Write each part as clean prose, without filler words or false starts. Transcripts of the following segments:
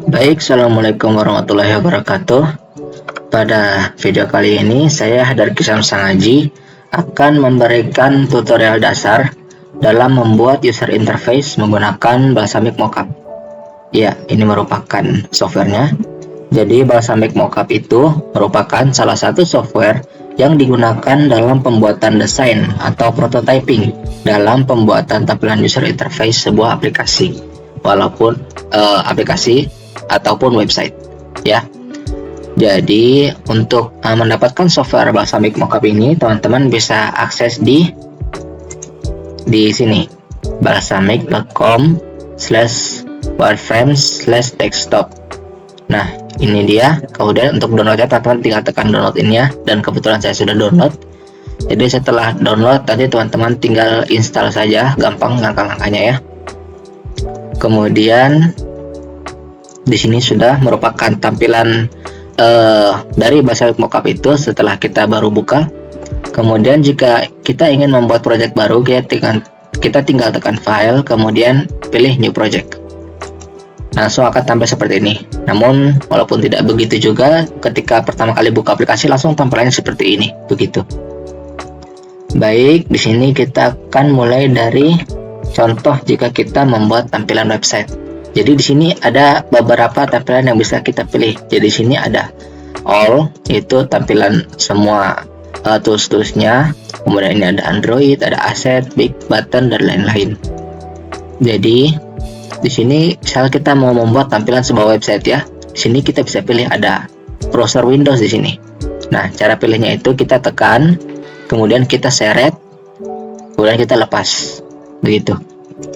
Baik, Assalamualaikum warahmatullahi wabarakatuh. Pada video kali ini, saya dari Kisam Sangaji akan memberikan tutorial dasar dalam membuat user interface menggunakan Balsamiq Mockup. Ya, ini merupakan softwarenya. Jadi, Balsamiq Mockup itu merupakan salah satu software yang digunakan dalam pembuatan desain atau prototyping dalam pembuatan tampilan user interface sebuah aplikasi, walaupun aplikasi ataupun website, ya. Jadi untuk mendapatkan software Balsamiq Mockup ini, teman-teman bisa akses di sini, balsamiq.com/wireframes/desktop. Nah, ini dia. Kemudian untuk downloadnya, teman-teman tinggal tekan download ini ya. Dan kebetulan saya sudah download. Jadi setelah download, nanti teman-teman tinggal install saja, gampang langkah-langkahnya ya. Kemudian di sini sudah merupakan tampilan dari Balsamiq Mockup itu setelah kita baru buka. Kemudian jika kita ingin membuat project baru, kita tinggal tekan file, kemudian pilih new project. Langsung akan tampil seperti ini. Namun walaupun tidak begitu juga, ketika pertama kali buka aplikasi langsung tampilannya seperti ini, begitu. Baik, di sini kita akan mulai dari contoh jika kita membuat tampilan website. Jadi di sini ada beberapa tampilan yang bisa kita pilih. Jadi di sini ada all, itu tampilan semua tools-toolsnya. Kemudian ini ada Android, ada asset, big, button, dan lain-lain. Jadi di sini misal kita mau membuat tampilan sebuah website ya. Di sini kita bisa pilih ada browser Windows di sini. Nah, cara pilihnya itu kita tekan, kemudian kita seret, kemudian kita lepas, begitu.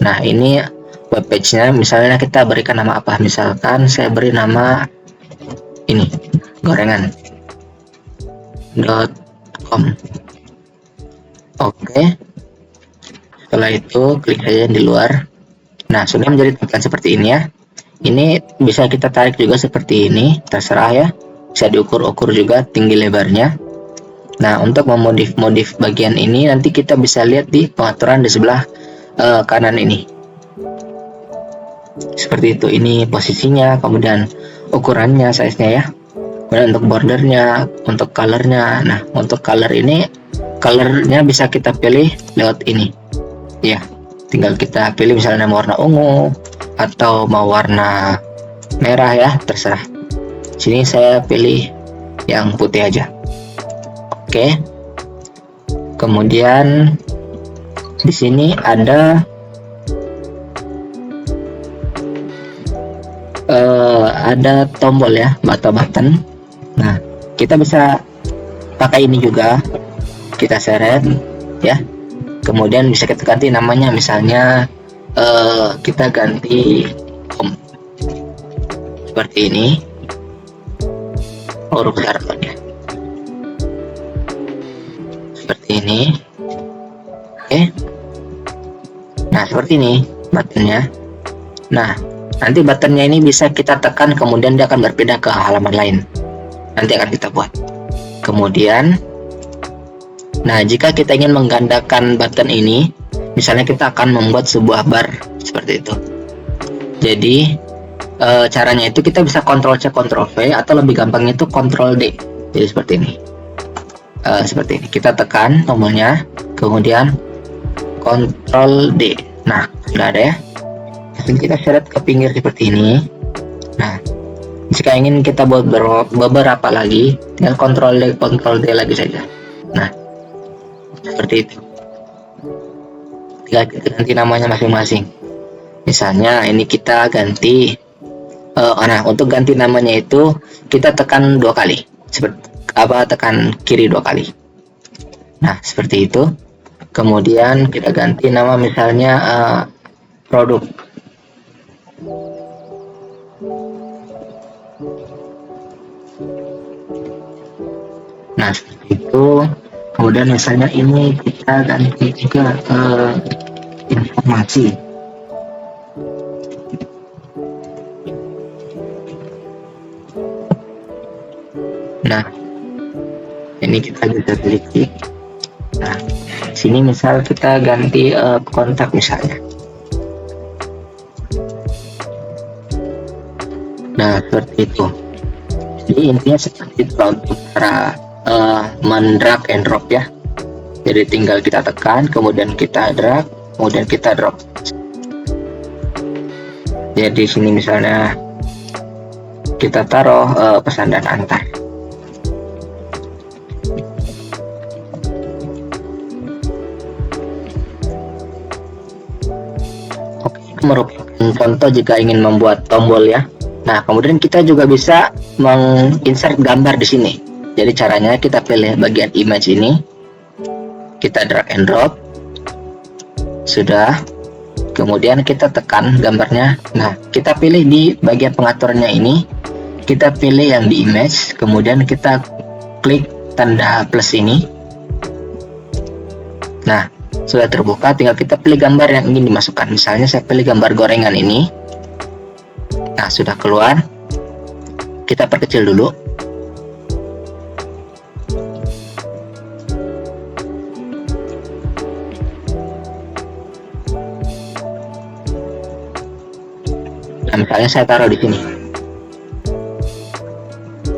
Nah, ini web page-nya, misalnya kita berikan nama apa? Misalkan saya beri nama ini, gorengan.com. Oke. Setelah itu klik aja di luar. Nah, sudah menjadi tampilan seperti ini ya. Ini bisa kita tarik juga seperti ini, terserah ya. Bisa diukur-ukur juga tinggi lebarnya. Nah, untuk memodif bagian ini nanti kita bisa lihat di pengaturan di sebelah kanan ini. Seperti itu, ini posisinya, kemudian ukurannya, size-nya ya. Kemudian untuk bordernya, untuk colornya. Nah, untuk color ini, colornya bisa kita pilih lewat ini. Ya, tinggal kita pilih misalnya mau warna ungu atau mau warna merah ya, terserah. Sini saya pilih yang putih aja. Oke. Kemudian di sini ada tombol ya, atau button. Nah, kita bisa pakai ini juga, kita seret ya. Kemudian bisa kita ganti namanya, misalnya kita ganti home seperti ini, huruf besar ya, seperti ini. Oke. Nah, seperti ini buttonnya. Nah, nanti buttonnya ini bisa kita tekan, kemudian dia akan berpindah ke halaman lain. Nanti akan kita buat. Kemudian, nah jika kita ingin menggandakan button ini, misalnya kita akan membuat sebuah bar seperti itu. Jadi caranya itu kita bisa Ctrl C Ctrl V, atau lebih gampang itu Ctrl D. Jadi seperti ini. Seperti ini. Kita tekan tombolnya, kemudian Ctrl D. Nah, sudah ada ya. Kita seret ke pinggir seperti ini. Nah, jika ingin kita buat beberapa lagi, tinggal Ctrl D lagi saja. Nah, seperti itu. Tinggal kita ganti namanya masing-masing. Misalnya ini kita ganti nah, untuk ganti namanya itu kita tekan 2 kali. Tekan kiri 2 kali. Nah, seperti itu. Kemudian kita ganti nama, misalnya produk. Nah, seperti itu. Kemudian misalnya ini kita ganti juga ke informasi. Nah, ini kita bisa klik. Nah, sini misal kita ganti kontak misalnya. Nah, seperti itu. Jadi intinya seperti itu untuk cara men-drag and drop ya. Jadi tinggal kita tekan, kemudian kita drag, kemudian kita drop. Jadi sini misalnya kita taruh pesan dan antar. Oke, itu merupakan contoh jika ingin membuat tombol ya. Nah, kemudian kita juga bisa menginsert gambar di sini. Jadi caranya kita pilih bagian image ini, kita drag and drop, sudah. Kemudian kita tekan gambarnya. Nah, kita pilih di bagian pengaturannya ini, kita pilih yang di image, kemudian kita klik tanda plus ini. Nah, sudah terbuka, tinggal kita pilih gambar yang ingin dimasukkan. Misalnya saya pilih gambar gorengan ini. Nah, sudah keluar. Kita perkecil dulu. Nah, misalnya saya taruh di sini.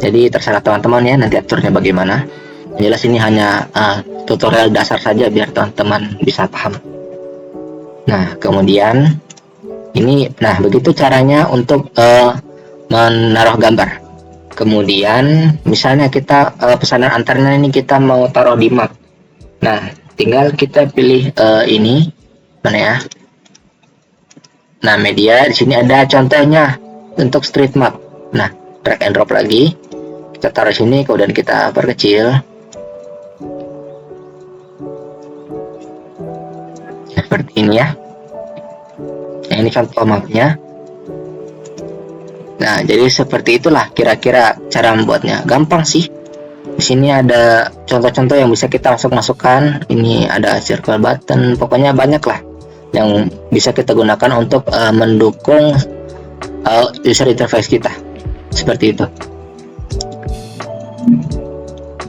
Jadi terserah teman-teman ya nanti aturnya bagaimana. Yang jelas ini hanya tutorial dasar saja biar teman-teman bisa paham. Nah, kemudian ini, nah begitu caranya untuk menaruh gambar. Kemudian misalnya kita pesanan antarnya ini kita mau taruh di map. Nah, tinggal kita pilih ini mana ya? Nah, media di sini ada contohnya untuk street map. Nah, drag and drop lagi. Kita taruh sini, kemudian kita perkecil. Seperti ini ya. Nah, ini contoh mapnya. Nah, jadi seperti itulah kira-kira cara membuatnya. Gampang sih. Di sini ada contoh-contoh yang bisa kita langsung masukkan. Ini ada circle button, pokoknya banyak lah yang bisa kita gunakan untuk mendukung user interface kita, seperti itu.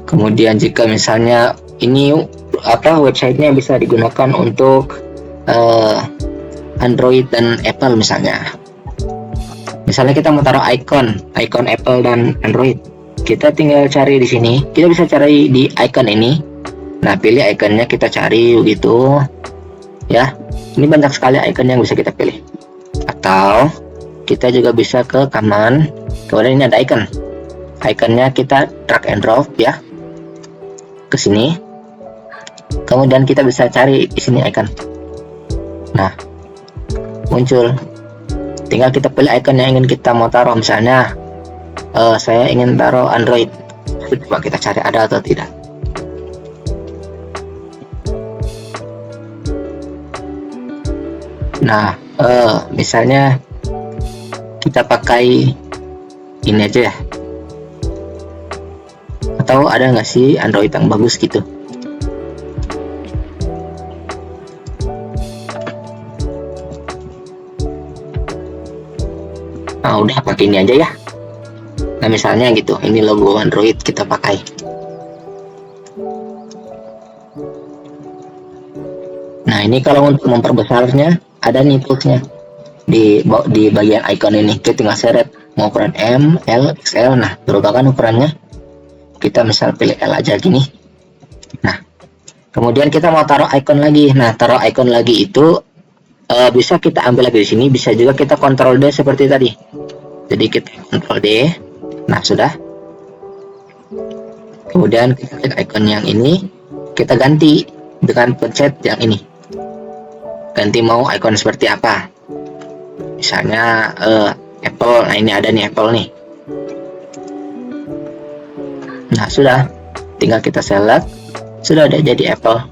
Kemudian jika misalnya ini websitenya bisa digunakan untuk Android dan Apple misalnya kita mau taruh icon Apple dan Android, kita tinggal cari di sini. Kita bisa cari di icon ini. Nah, pilih iconnya, kita cari begitu ya. Ini banyak sekali icon yang bisa kita pilih. Atau kita juga bisa ke command, kemudian ini ada icon. Iconnya kita drag and drop ya ke sini. Kemudian kita bisa cari di sini icon. Nah, muncul. Tinggal kita pilih icon yang ingin kita mau taruh. Misalnya saya ingin taruh Android. Coba kita cari ada atau tidak. Nah, misalnya kita pakai ini aja ya. Atau ada nggak sih Android yang bagus gitu? Nah, udah pakai ini aja ya. Nah, misalnya gitu, ini logo Android kita pakai. Nah, ini kalau untuk memperbesarnya ada nih toolsnya di bagian icon ini. Kita tinggal seret mau ukuran M, L, XL. Nah, berubah kan ukurannya. Kita misal pilih L aja gini. Nah, kemudian kita mau taruh icon lagi. Nah, taruh icon lagi itu bisa kita ambil lagi di sini. Bisa juga kita Ctrl D seperti tadi. Jadi kita Ctrl D. Nah, sudah. Kemudian kita klik icon yang ini. Kita ganti dengan pencet yang ini. Ganti mau icon seperti apa, misalnya Apple. Nah, ini ada nih Apple nih. Nah, sudah, tinggal kita select, sudah ada jadi Apple.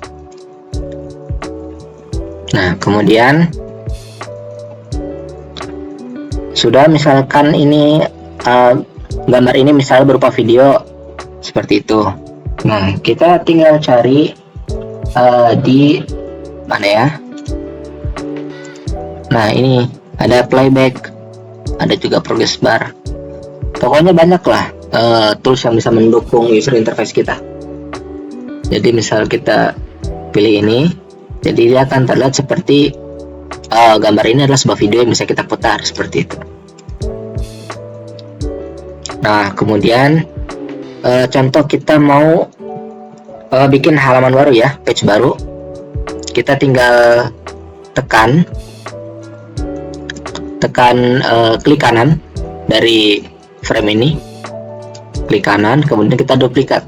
Nah, kemudian sudah, misalkan ini gambar ini misalnya berupa video seperti itu. Nah, kita tinggal cari di mana ya. Nah, ini ada playback, ada juga progress bar. Pokoknya banyak lah tools yang bisa mendukung user interface kita. Jadi misal kita pilih ini, jadi dia akan terlihat seperti gambar ini adalah sebuah video yang bisa kita putar seperti itu. Nah, kemudian contoh kita mau bikin halaman baru ya, page baru. Kita tinggal tekan klik kanan dari frame ini, klik kanan, kemudian kita duplikat.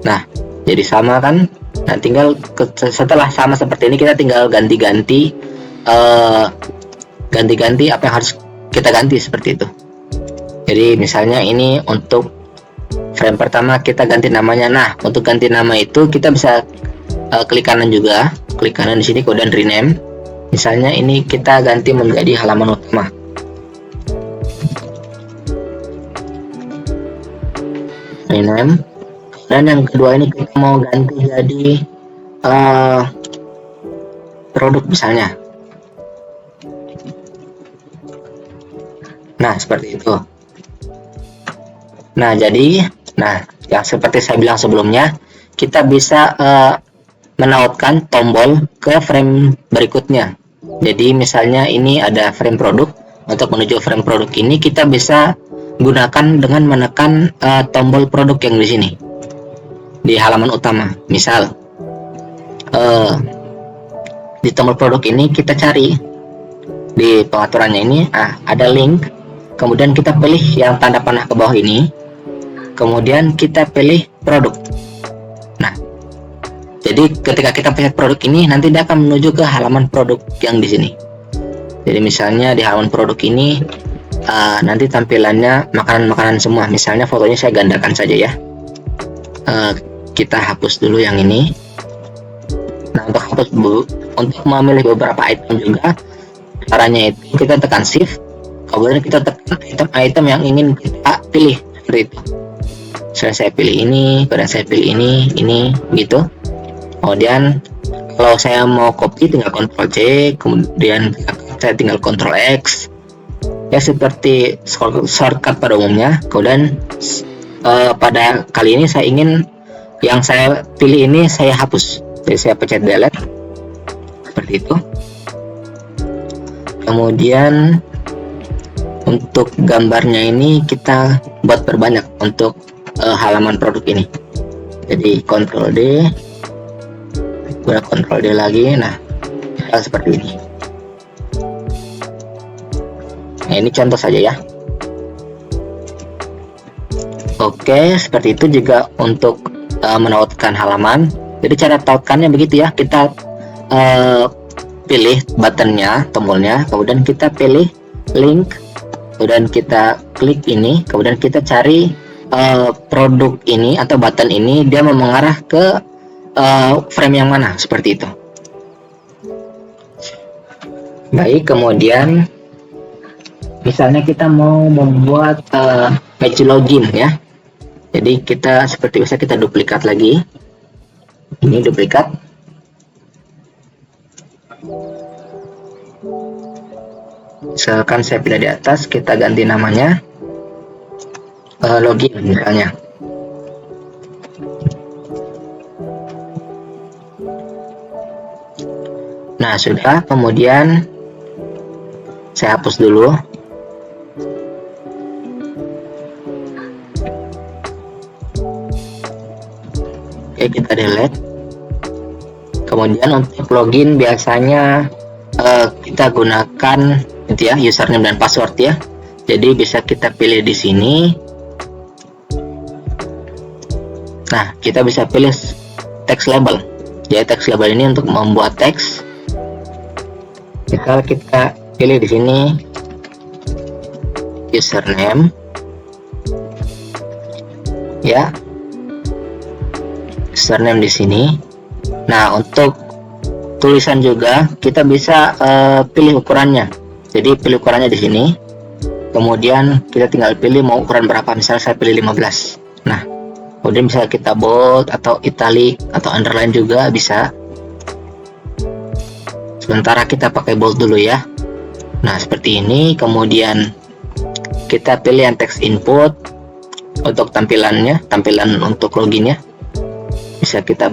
Nah, jadi sama kan. Nah, tinggal setelah sama seperti ini, kita tinggal ganti-ganti apa yang harus kita ganti seperti itu. Jadi misalnya ini untuk frame pertama kita ganti namanya. Nah, untuk ganti nama itu kita bisa klik kanan juga, klik kanan di sini, kemudian rename. Misalnya ini kita ganti menjadi halaman utama. Rename. Dan yang kedua ini kita mau ganti jadi produk misalnya. Nah, seperti itu. Nah, jadi yang seperti saya bilang sebelumnya, kita bisa menautkan tombol ke frame berikutnya. Jadi misalnya ini ada frame produk. Untuk menuju frame produk ini kita bisa gunakan dengan menekan tombol produk yang di sini di halaman utama. Misal di tombol produk ini kita cari di pengaturannya ini ada link, kemudian kita pilih yang tanda panah ke bawah ini, kemudian kita pilih produk. Nah, jadi ketika kita pencet produk ini, nanti dia akan menuju ke halaman produk yang di sini. Jadi misalnya di halaman produk ini nanti tampilannya makanan-makanan semua. Misalnya fotonya saya gandakan saja ya. Kita hapus dulu yang ini. Nah, untuk memilih beberapa item juga, caranya itu kita tekan shift, kemudian kita tekan item-item yang ingin kita pilih seperti itu. Saya pilih ini, kemudian saya pilih ini gitu. Kemudian kalau saya mau copy tinggal Ctrl C, kemudian saya tinggal Ctrl X. Ya, seperti shortcut pada umumnya. Kemudian pada kali ini saya ingin yang saya pilih ini saya hapus, jadi saya pencet delete seperti itu. Kemudian untuk gambarnya ini kita buat berbanyak untuk halaman produk ini. Jadi Ctrl D, Ctrl D lagi. Nah, seperti ini. Nah, ini contoh saja ya. Oke, seperti itu juga untuk menautkan halaman. Jadi cara tautkannya begitu ya, kita pilih buttonnya, tombolnya, kemudian kita pilih link, kemudian kita klik ini, kemudian kita cari produk ini atau button ini, dia mau mengarah ke frame yang mana, seperti itu. Baik, kemudian misalnya kita mau membuat page login ya. Jadi kita seperti biasa kita duplikat lagi. Ini duplikat. Misalkan saya pilih di atas, kita ganti namanya login misalnya. Nah, sudah. Kemudian saya hapus dulu. Oke, kita delete. Kemudian untuk login biasanya kita gunakan itu ya, username dan password ya. Jadi bisa kita pilih di sini. Nah, kita bisa pilih text label. Jadi text label ini untuk membuat teks. Misal kita pilih di sini username ya, username di sini. Nah, untuk tulisan juga kita bisa pilih ukurannya. Jadi pilih ukurannya di sini. Kemudian kita tinggal pilih mau ukuran berapa. Misalnya saya pilih 15. Nah, kemudian bisa kita bold atau italic atau underline juga bisa. Sementara kita pakai bold dulu ya. Nah, seperti ini. Kemudian kita pilih yang text input untuk tampilannya, tampilan untuk loginnya. Bisa kita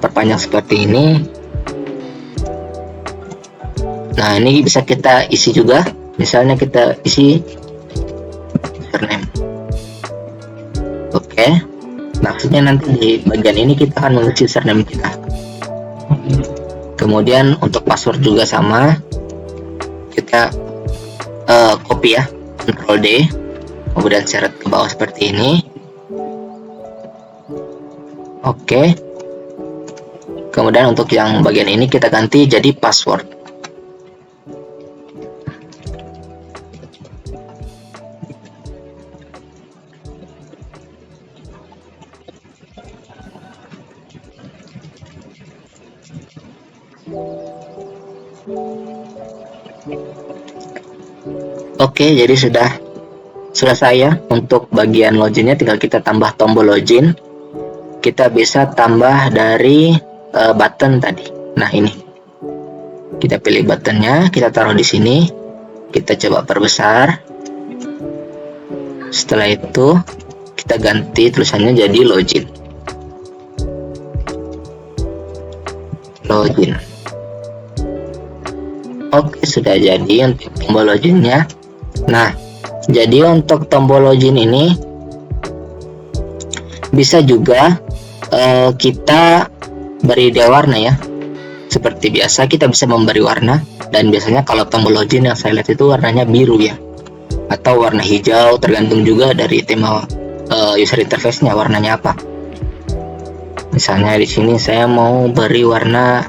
perpanjang seperti ini. Nah, ini bisa kita isi juga. Misalnya kita isi username. Maksudnya nanti di bagian ini kita akan mengisi username kita. Kemudian untuk password juga sama, kita copy ya, Ctrl D, kemudian seret ke bawah seperti ini. Oke. Kemudian untuk yang bagian ini kita ganti jadi password. Oke, jadi sudah selesai ya untuk bagian loginnya, tinggal kita tambah tombol login. Kita bisa tambah dari button tadi. Nah, ini. Kita pilih buttonnya, kita taruh di sini. Kita coba perbesar. Setelah itu, kita ganti tulisannya jadi login. Login. Oke, sudah jadi untuk tombol loginnya. Nah, jadi untuk tombol login ini bisa juga kita beri dia warna ya. Seperti biasa kita bisa memberi warna, dan biasanya kalau tombol login yang saya lihat itu warnanya biru ya, atau warna hijau, tergantung juga dari tema user interface-nya warnanya apa. Misalnya di sini saya mau beri warna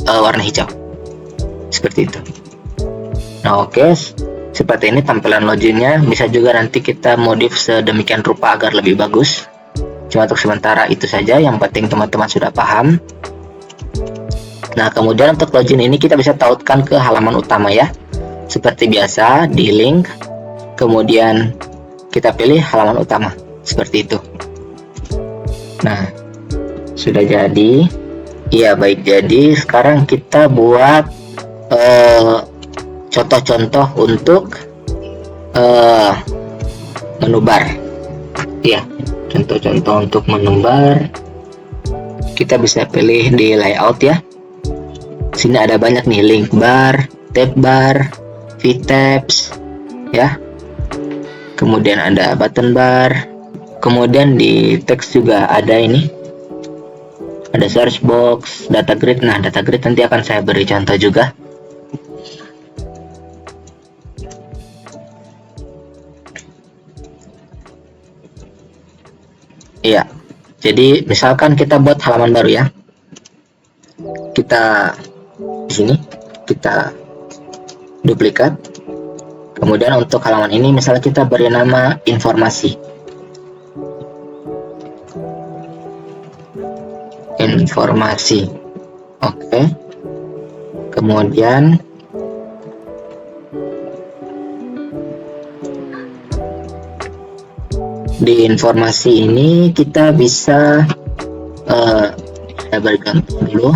warna hijau. Seperti itu. Nah, oke. Seperti ini tampilan loginnya. Bisa juga nanti kita modif sedemikian rupa agar lebih bagus. Cuma untuk sementara itu saja, yang penting teman-teman sudah paham. Nah, kemudian untuk login ini kita bisa tautkan ke halaman utama ya. Seperti biasa di link, kemudian kita pilih halaman utama. Seperti itu. Nah, sudah jadi. Iya, baik, jadi sekarang kita buat contoh-contoh untuk menu bar ya. Contoh-contoh untuk menu bar kita bisa pilih di layout ya. Sini ada banyak nih, link bar, tab bar, vtabs ya, kemudian ada button bar, kemudian di teks juga ada ini, ada search box, data grid. Nah, data grid nanti akan saya beri contoh juga. Iya, jadi misalkan kita buat halaman baru ya. Kita di sini kita duplikat. Kemudian untuk halaman ini misalnya kita beri nama informasi. Informasi. Oke. Kemudian di informasi ini kita bisa saya berikan dulu.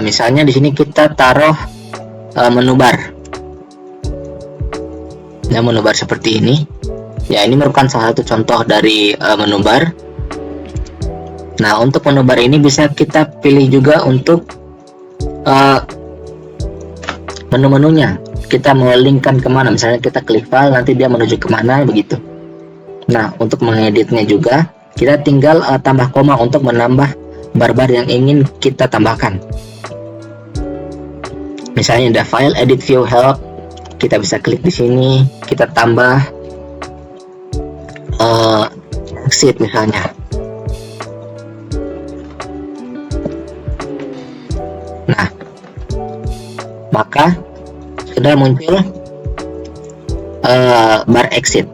Misalnya di sini kita taruh menu bar. Ya, menu bar seperti ini. Ya, ini merupakan salah satu contoh dari menu bar. Nah, untuk menu bar ini bisa kita pilih juga untuk menu-menunya. Kita mau linkkan kemana, misalnya kita klik file, nanti dia menuju kemana, begitu. Nah, untuk mengeditnya juga, kita tinggal tambah koma untuk menambah bar-bar yang ingin kita tambahkan. Misalnya ada file edit view help, kita bisa klik di sini, kita tambah exit misalnya. Nah, maka sudah muncul bar exit.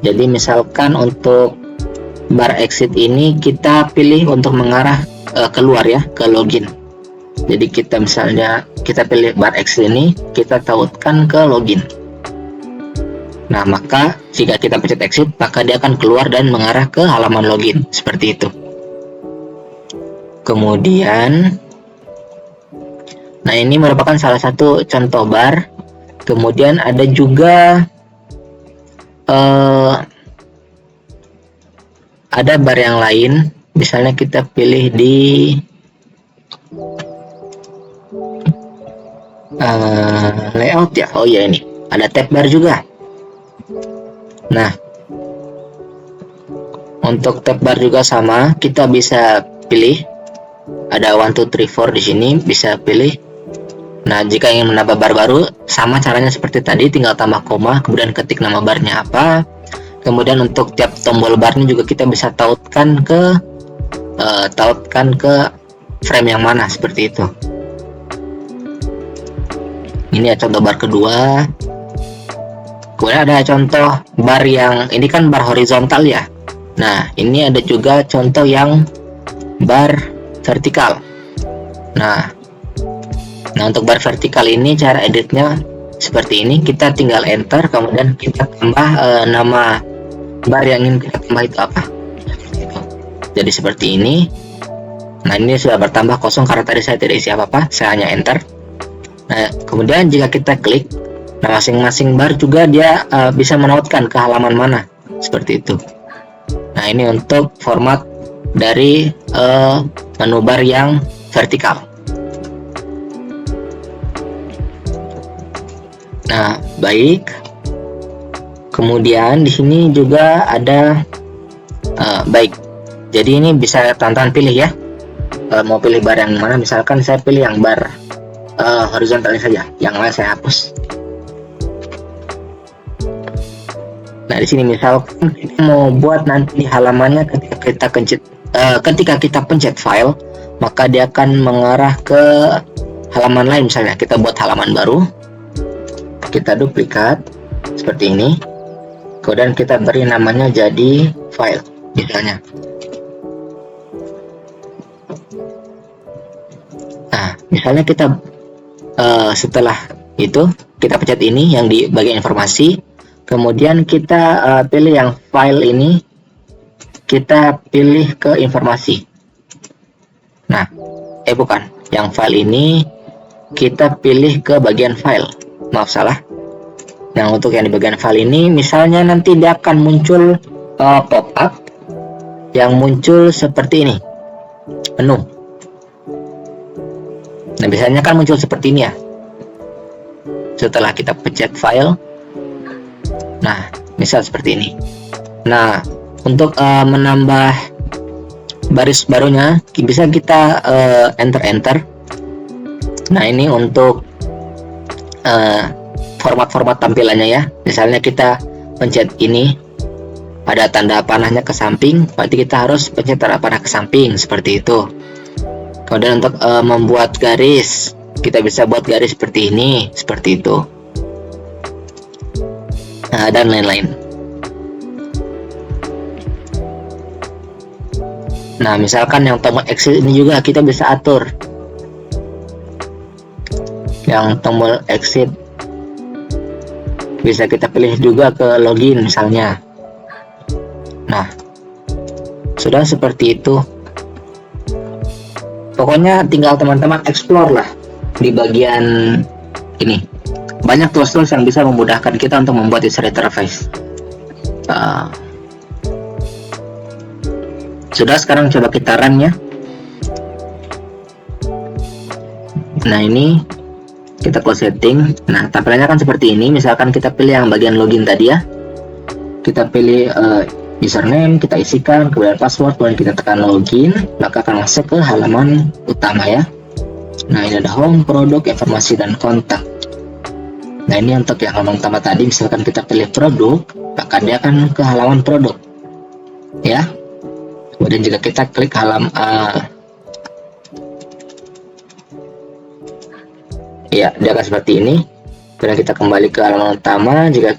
Jadi misalkan untuk bar exit ini kita pilih untuk mengarah keluar ya, ke login. Jadi kita misalnya kita pilih bar exit ini, kita tautkan ke login. Nah, maka jika kita pencet exit, maka dia akan keluar dan mengarah ke halaman login, seperti itu. Kemudian, nah ini merupakan salah satu contoh bar. Kemudian ada juga ada bar yang lain. misalnya kita pilih di layout ya. Oh ya, ini ada tab bar juga. Nah, untuk tab bar juga sama, kita bisa pilih ada 1 2 3 4 di sini, bisa pilih. Nah, jika ingin menambah bar baru, sama caranya seperti tadi, tinggal tambah koma, kemudian ketik nama barnya apa. Kemudian untuk tiap tombol barnya juga kita bisa tautkan ke frame yang mana, seperti itu. Ini ya contoh bar kedua. Kemudian ada contoh bar yang ini kan bar horizontal ya. Nah, ini ada juga contoh yang bar vertikal. Nah, untuk bar vertikal ini cara editnya seperti ini. Kita tinggal enter, kemudian kita tambah nama bar yang ingin kita tambah itu apa. Jadi seperti ini. Nah, ini sudah bertambah kosong karena tadi saya tidak isi apa-apa, saya hanya enter. Nah, kemudian jika kita klik, nah masing-masing bar juga dia bisa menautkan ke halaman mana, seperti itu. Nah, ini untuk format dari menu bar yang vertikal. Nah, baik. Kemudian di sini juga ada baik. Jadi ini bisa teman-teman pilih ya. Mau pilih bar yang mana? Misalkan saya pilih yang bar horizontalnya saja, yang lain saya hapus. Nah, di sini misalkan kita mau buat nanti di halamannya ketika kita pencet file, maka dia akan mengarah ke halaman lain. Misalnya kita buat halaman baru, kita duplikat seperti ini, kemudian kita beri namanya jadi file misalnya. Nah, misalnya kita setelah itu kita pencet ini yang di bagian informasi, kemudian kita pilih yang file ini, kita pilih ke informasi. Nah, bukan, yang file ini kita pilih ke bagian file. Maaf, salah. Nah, untuk yang di bagian file ini, misalnya nanti dia akan muncul pop-up yang muncul seperti ini, menu. Nah, biasanya kan muncul seperti ini ya, setelah kita pencet file. Nah, misal seperti ini. Nah, untuk menambah baris barunya bisa kita enter. Nah, ini untuk format-format tampilannya ya. Misalnya kita pencet ini, ada tanda panahnya ke samping, berarti kita harus pencet tanda panah ke samping, seperti itu. Kemudian untuk membuat garis, kita bisa buat garis seperti ini, seperti itu. Nah, dan lain-lain. Nah, misalkan yang tombol exit ini juga kita bisa atur. Yang tombol exit bisa kita pilih juga ke login misalnya. Nah, sudah seperti itu. Pokoknya tinggal teman-teman explore lah di bagian ini. Banyak tools-tools yang bisa memudahkan kita untuk membuat user interface. Sudah, sekarang coba kita run ya. Nah, ini kita close setting. Nah, tampilannya kan seperti ini. Misalkan kita pilih yang bagian login tadi ya. Kita pilih username, kita isikan, kemudian password, kemudian kita tekan login, maka akan masuk ke halaman utama ya. Nah, ini ada home, produk, informasi, dan kontak. Nah, ini untuk yang halaman utama tadi. Misalkan kita pilih produk, maka dia akan ke halaman produk ya. Kemudian jika kita klik halaman ya, dia akan seperti ini. Kemudian kita kembali ke halaman utama. Jika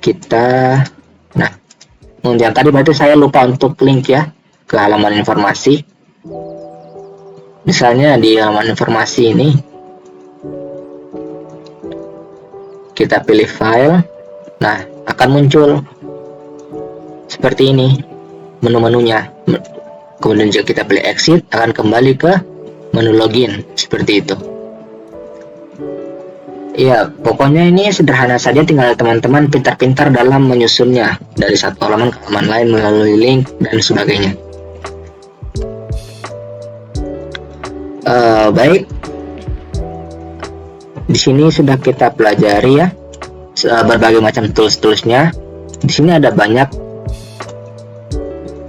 kita, nah, yang tadi berarti saya lupa untuk link ya ke halaman informasi. Misalnya di halaman informasi ini kita pilih file. Nah, akan muncul seperti ini menu-menunya. Kemudian jika kita pilih exit, akan kembali ke menu login, seperti itu. Ya, pokoknya ini sederhana saja, tinggal teman-teman pintar-pintar dalam menyusunnya dari satu halaman ke halaman lain melalui link dan sebagainya. Baik, di sini sudah kita pelajari ya berbagai macam tools-toolsnya. Di sini ada banyak.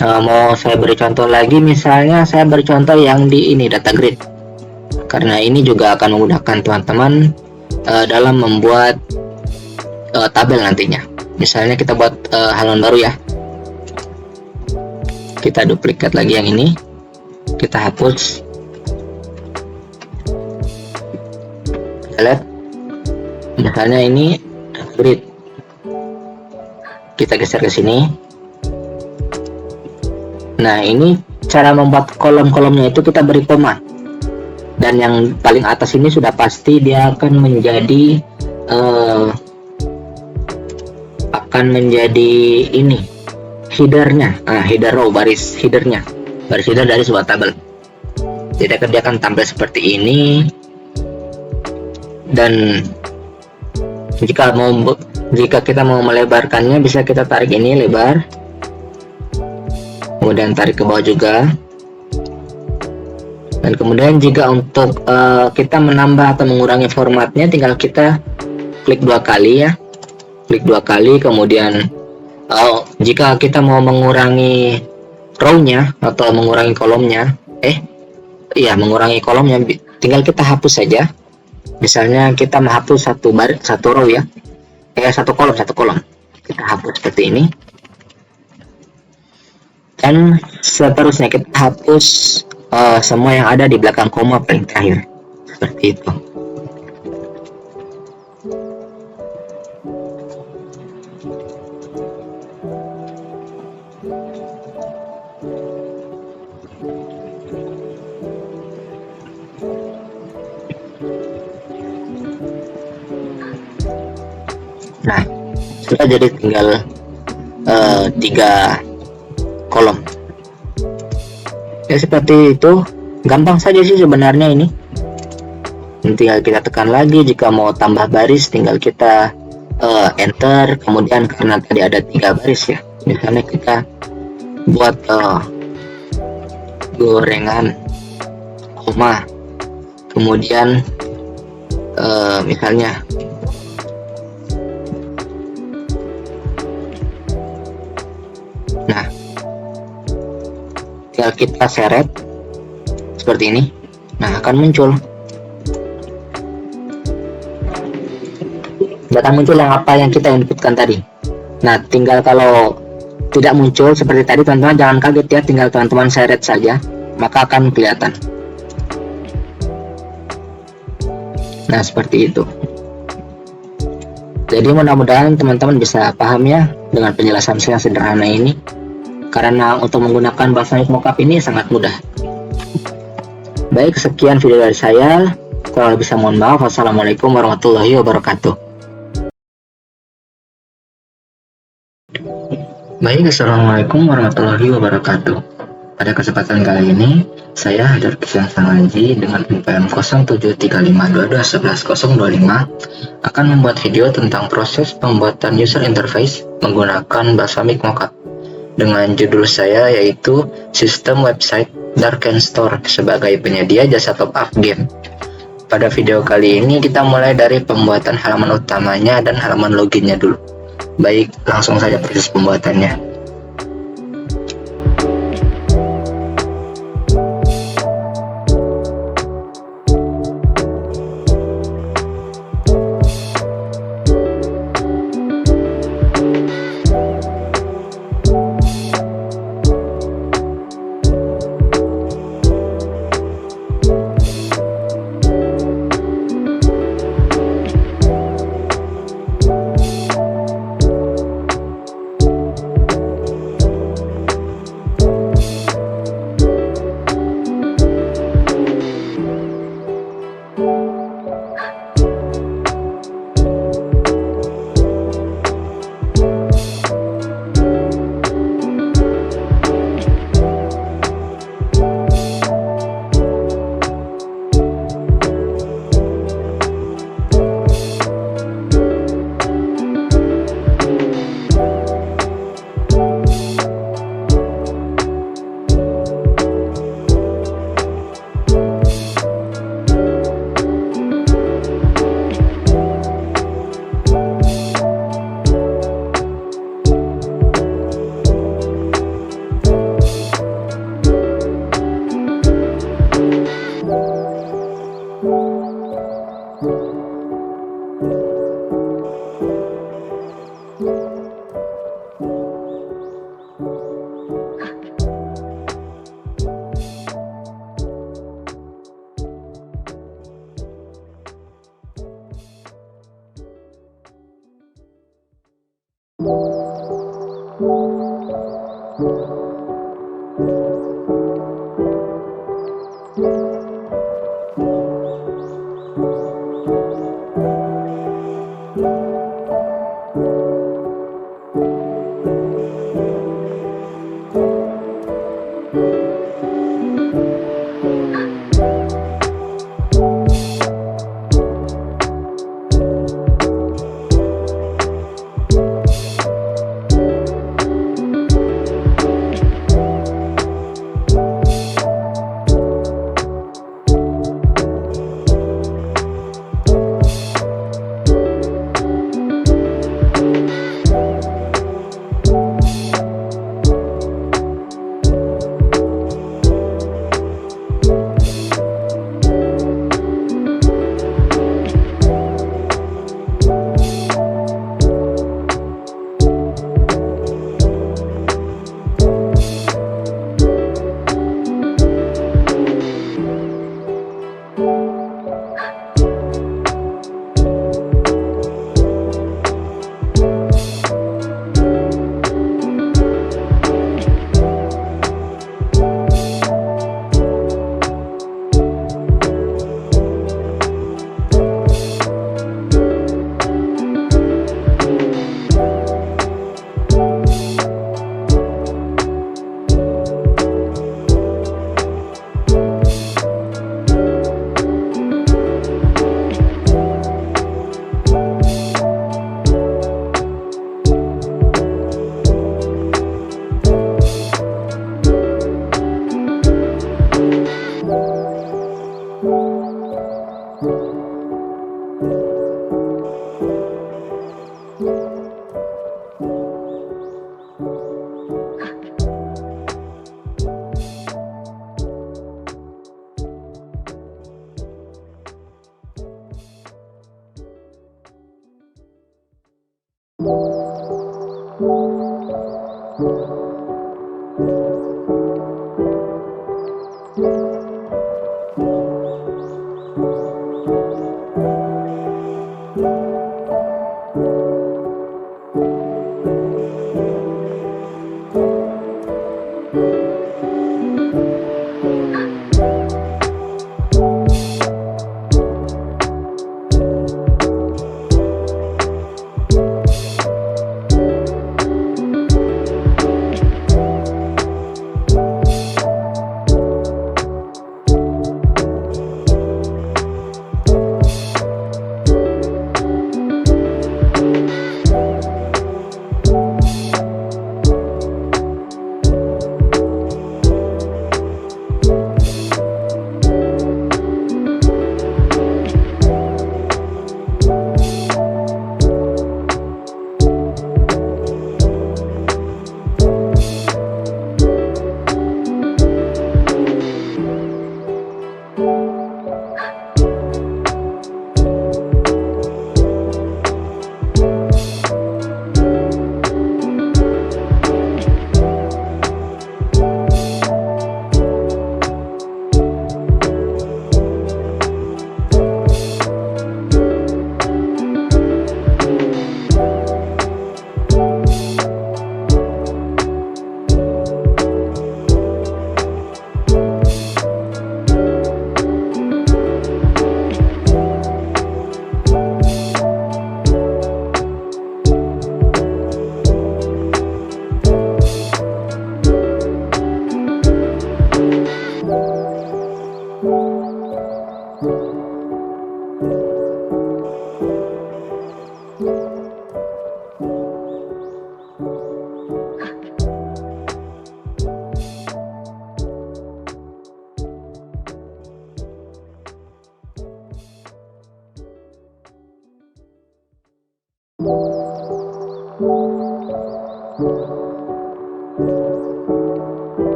Mau saya beri contoh lagi, misalnya saya beri contoh yang di ini data grid, karena ini juga akan memudahkan teman-teman dalam membuat tabel nantinya. Misalnya kita buat halaman baru ya, kita duplikat lagi yang ini, kita hapus. Kita lihat misalnya ini data grid, kita geser ke sini. Nah, ini cara membuat kolom-kolomnya itu kita beri koma, dan yang paling atas ini sudah pasti dia akan menjadi ini headernya, header row, baris header dari sebuah tabel. Jadi dia akan tampil seperti ini. Dan jika kita mau melebarkannya, bisa kita tarik ini lebar, kemudian tarik ke bawah juga. Dan kemudian jika untuk kita menambah atau mengurangi formatnya, tinggal kita klik 2 kali ya, klik 2 kali. Kemudian jika kita mau mengurangi row-nya atau mengurangi kolomnya, mengurangi kolomnya, tinggal kita hapus saja. Misalnya kita menghapus satu row ya, satu kolom, kita hapus seperti ini. Dan seterusnya kita hapus semua yang ada di belakang koma paling terakhir, seperti itu. Nah, sudah jadi tinggal 3 kolom ya, seperti itu. Gampang saja sih sebenarnya ini. Tinggal kita tekan lagi. Jika mau tambah baris, tinggal kita enter. Kemudian karena tadi ada 3 baris ya, misalnya kita buat gorengan koma, kemudian misalnya tinggal kita seret seperti ini. Nah, akan muncul yang apa yang kita inputkan tadi. Nah, tinggal kalau tidak muncul seperti tadi, teman-teman jangan kaget ya, tinggal teman-teman seret saja, maka akan kelihatan. Nah, seperti itu. Jadi mudah-mudahan teman-teman bisa paham ya dengan penjelasan saya sederhana ini, karena untuk menggunakan Balsamiq Mockup ini sangat mudah. Baik, sekian video dari saya. Kalau bisa mohon maaf. Wassalamualaikum warahmatullahi wabarakatuh. Baik, assalamualaikum warahmatullahi wabarakatuh. Pada kesempatan kali ini, saya Haidar Kishan Sangaji dengan NPM 073522111025 akan membuat video tentang proses pembuatan user interface menggunakan Balsamiq Mockup, dengan judul saya yaitu Sistem Website Darken Store sebagai penyedia jasa top up game. Pada video kali ini kita mulai dari pembuatan halaman utamanya dan halaman loginnya dulu. Baik, langsung saja proses pembuatannya.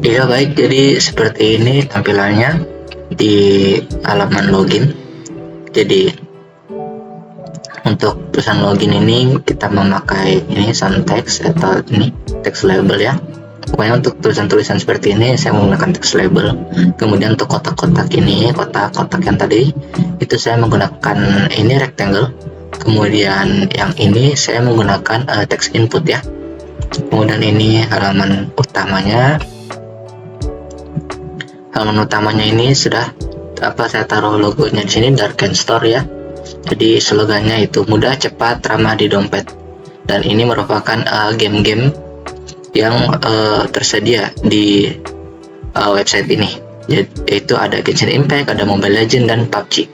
Iya baik, jadi seperti ini tampilannya di halaman login. Jadi untuk tulisan login ini kita memakai ini sans text atau ini text label ya. Pokoknya untuk tulisan-tulisan seperti ini saya menggunakan text label. Kemudian untuk kotak-kotak ini, kotak-kotak yang tadi itu saya menggunakan ini rectangle. Kemudian yang ini saya menggunakan text input ya. Kemudian ini halaman utamanya. Halaman utamanya ini sudah saya taruh logonya di sini, Darken Store ya. Jadi slogannya itu mudah, cepat, ramah di dompet. Dan ini merupakan game-game yang tersedia di website ini. Yaitu ada Genshin Impact, ada Mobile Legends dan PUBG.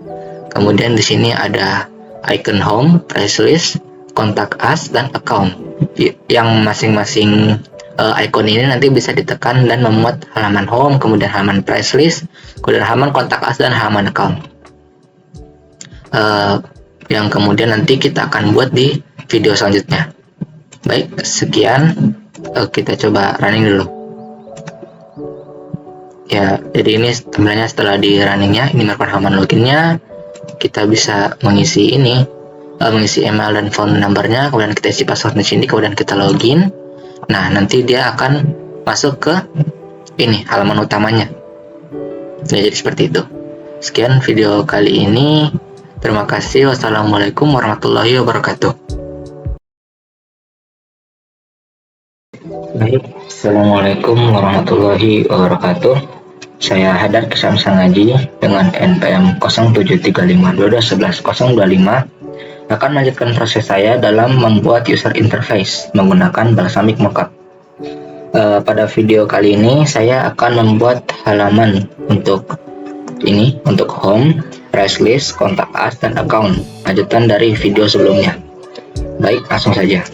Kemudian di sini ada icon home, price list, contact us dan account. Yang masing-masing icon ini nanti bisa ditekan dan memuat halaman home, kemudian halaman price list, kemudian halaman contact us dan halaman account. Yang kemudian nanti kita akan buat di video selanjutnya. Baik, sekian. Kita coba running dulu. Ya, jadi ini tampilannya setelah di runningnya. Ini merupakan halaman loginnya. Kita bisa mengisi ini, mengisi email dan phone numbernya, kemudian kita isi password di sini, kemudian kita login. Nah, nanti dia akan masuk ke ini halaman utamanya. Ya, jadi seperti itu. Sekian video kali ini. Terima kasih. Wassalamualaikum warahmatullahi wabarakatuh. Baik, assalamualaikum warahmatullahi wabarakatuh. Saya Hadar Kisam Sangaji dengan NPM 073522111025 akan melanjutkan proses saya dalam membuat user interface menggunakan Balsamiq Mockup. Pada video kali ini saya akan membuat halaman untuk ini, untuk home, price list, contact us, dan account, lanjutan dari video sebelumnya. Baik, langsung saja.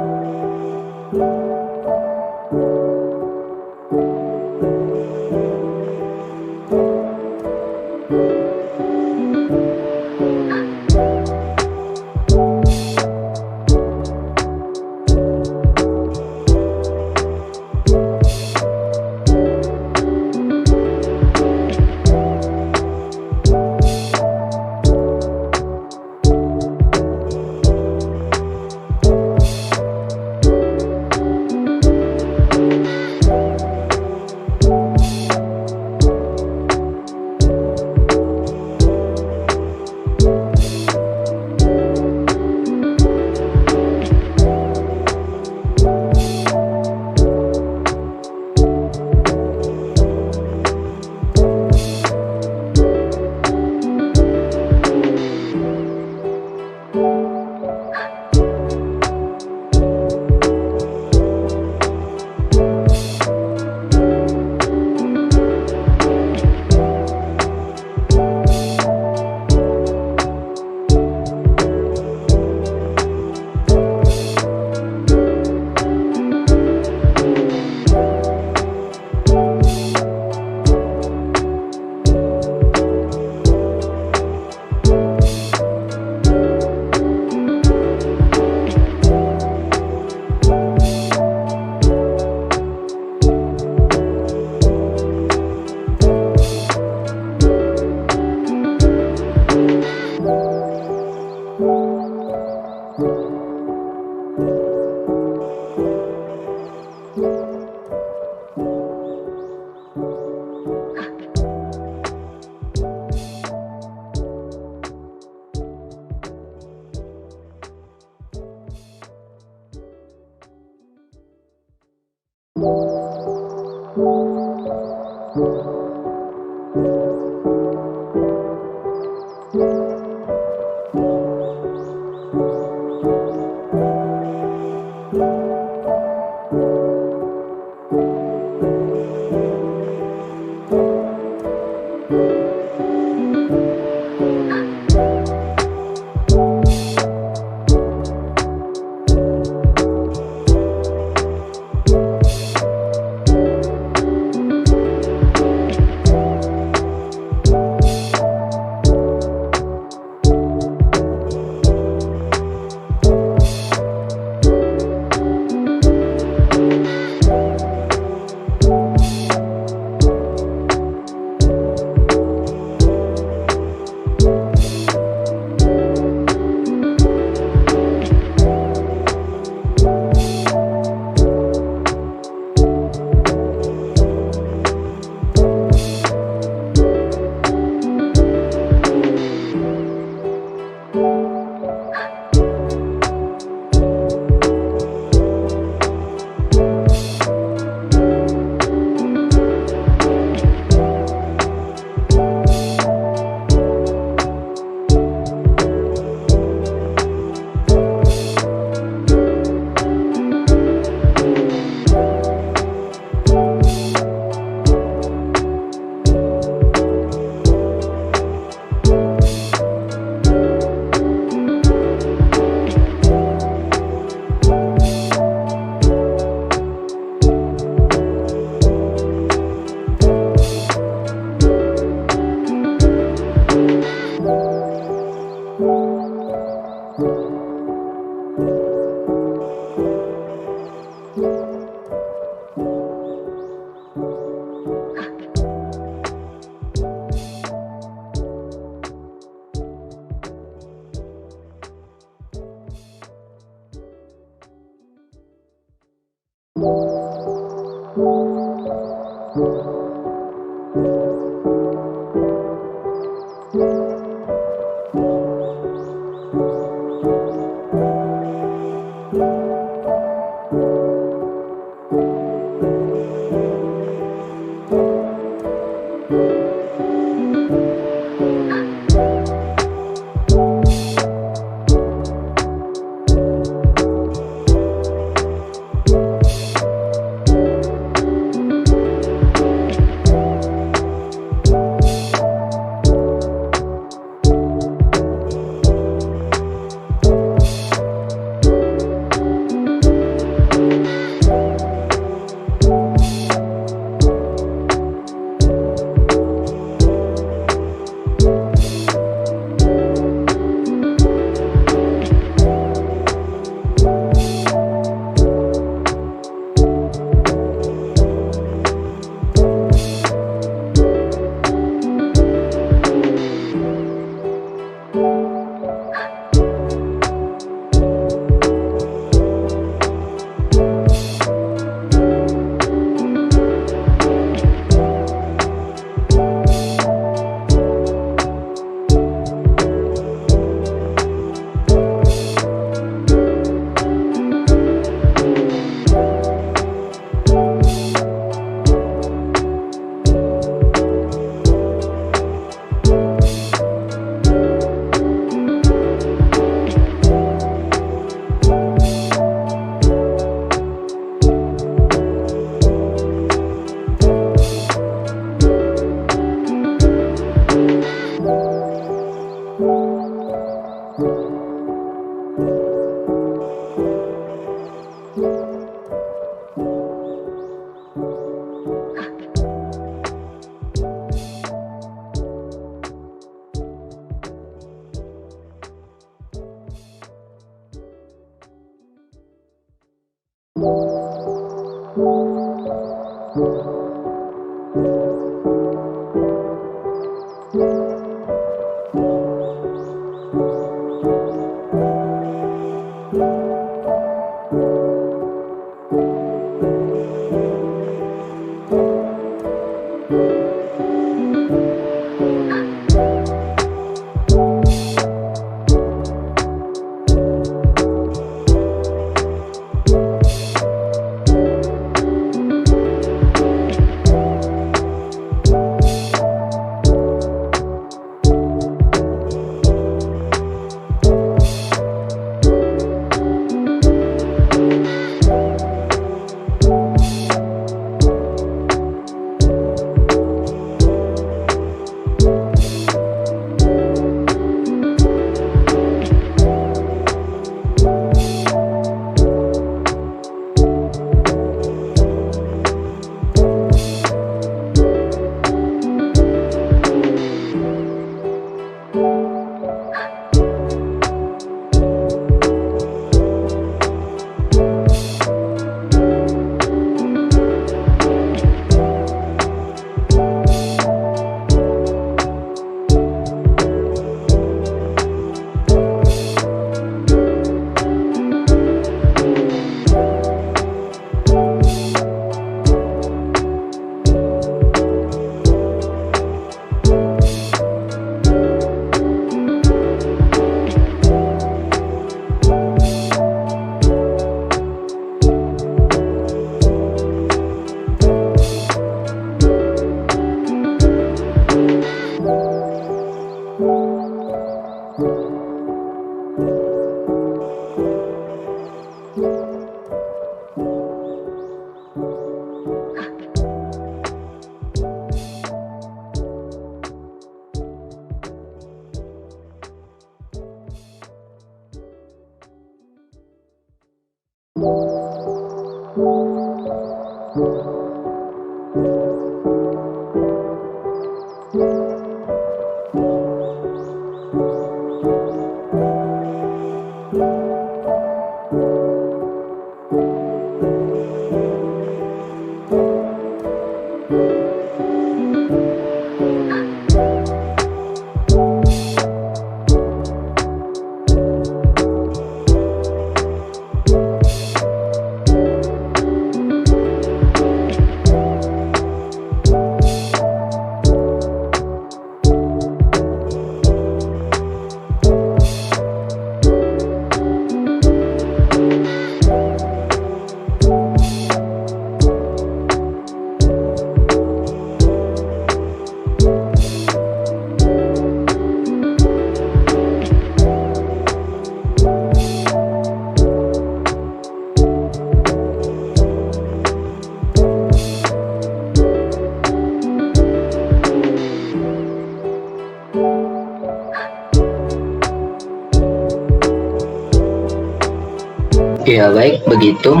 Ya baik, begitu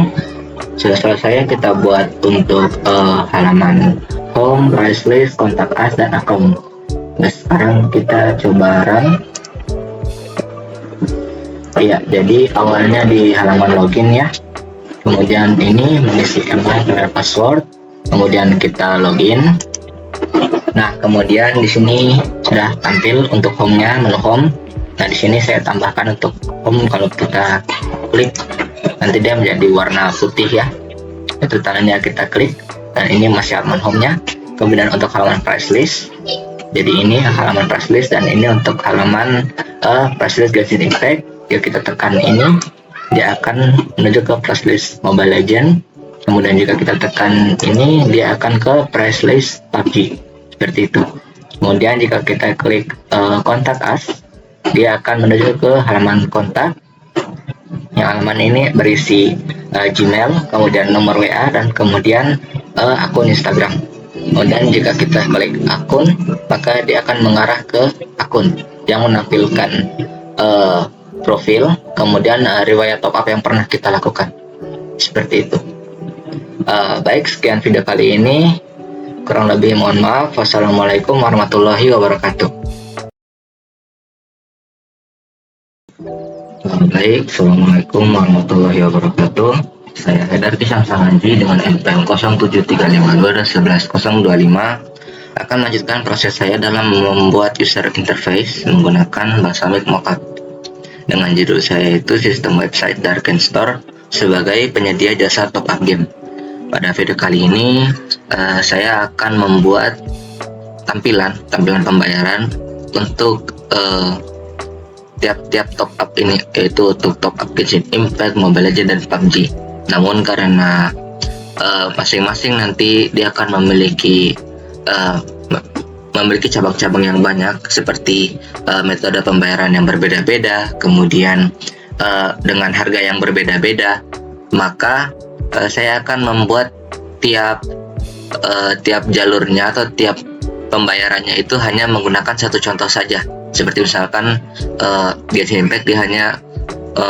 sudah selesai kita buat untuk halaman home, price list, kontak us, dan account. Nah, sekarang kita coba run. Ya, jadi awalnya di halaman login ya, kemudian ini mengisi email dan password, kemudian kita login. Nah, kemudian di sini sudah tampil untuk home-nya, menu home. Nah, di sini saya tambahkan untuk home, kalau kita klik nanti dia menjadi warna putih ya, itu tandanya kita klik, dan ini masih halaman home-nya. Kemudian untuk halaman price list, jadi ini halaman price list, dan ini untuk halaman price list Genshin Impact. Yuk kita tekan ini, dia akan menuju ke price list Mobile Legend. Kemudian jika kita tekan ini, dia akan ke price list PUBG, seperti itu. Kemudian jika kita klik kontak us, dia akan menuju ke halaman kontak. Yang halaman ini berisi Gmail, kemudian nomor WA, dan kemudian akun Instagram. Kemudian jika kita klik akun, maka dia akan mengarah ke akun yang menampilkan profil, kemudian riwayat top up yang pernah kita lakukan, seperti itu. Baik, sekian video kali ini, kurang lebih mohon maaf. Wassalamualaikum warahmatullahi wabarakatuh. Baik, assalamualaikum warahmatullahi wabarakatuh. Saya Haidar Kisam Sahanji dengan NPM 07352 dan 11025 akan melanjutkan proses saya dalam membuat user interface menggunakan bahasa Mockup. Dengan judul saya itu Sistem Website Darken Store sebagai penyedia jasa top up game. Pada video kali ini saya akan membuat tampilan pembayaran untuk tiap top up ini, yaitu untuk top up Genshin Impact, Mobile Legends, dan PUBG. Namun karena masing-masing nanti dia akan memiliki cabang-cabang yang banyak, seperti metode pembayaran yang berbeda-beda, kemudian dengan harga yang berbeda-beda, maka saya akan membuat tiap jalurnya atau tiap pembayarannya itu hanya menggunakan satu contoh saja. Seperti misalkan Genshin Impact dia hanya